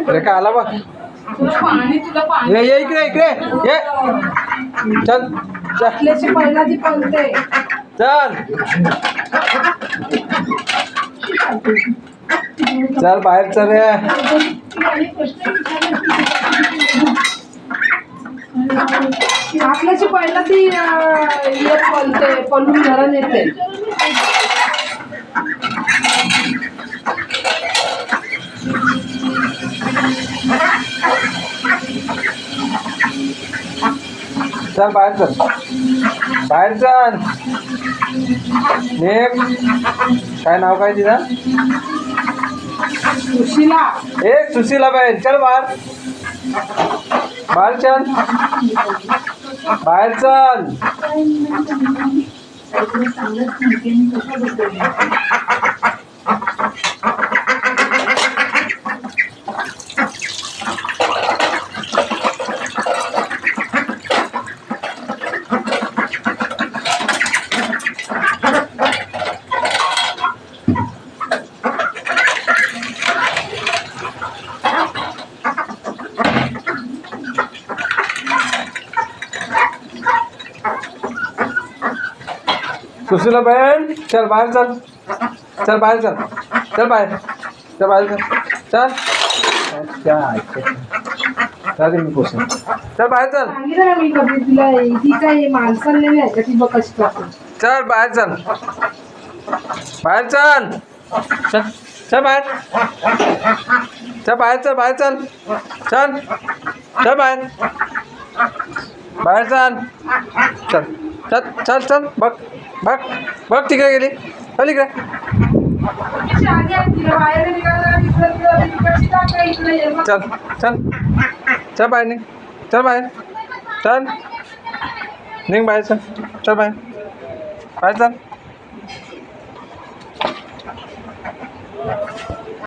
अरे का आला बघ. ये ये इकडे इकडे ये. चल चल पहिला ती पळते. चल चल बाहेर चल रे. आपल्याची पहिला ती पळते पळून घरात येते. चल बाहेर चल बाहेर चल. निघ. काय नाव काय तिचं. सुशीला. ए सुशीला बाहेर चल. बाहेर बाहेर चल बाहेर चल. सुशीला बहन चल बाहेर चल. चल बाहेर चल. चल बाहेर. चल बाहेर चल. चल चल मी पोचेन. चल बाहेर चल. सांगितलं ना मी कधी तिला ती काय माणसांनी नाही का ती बघ कशी करते. चल बाहेर चल. बाहेर चल. चल चल बाहेर. चल बाहेर चल. बाहेर चल. चल चल बाहेर. बाहेर चल. चल चल चल चल. बघ बघ बघ तिकडे गेली. चल इकडे. चल चल चल बाहेर निघ. चल बाहेर चल निघ बाहेर चल. चल बाहेर बाहेर चल.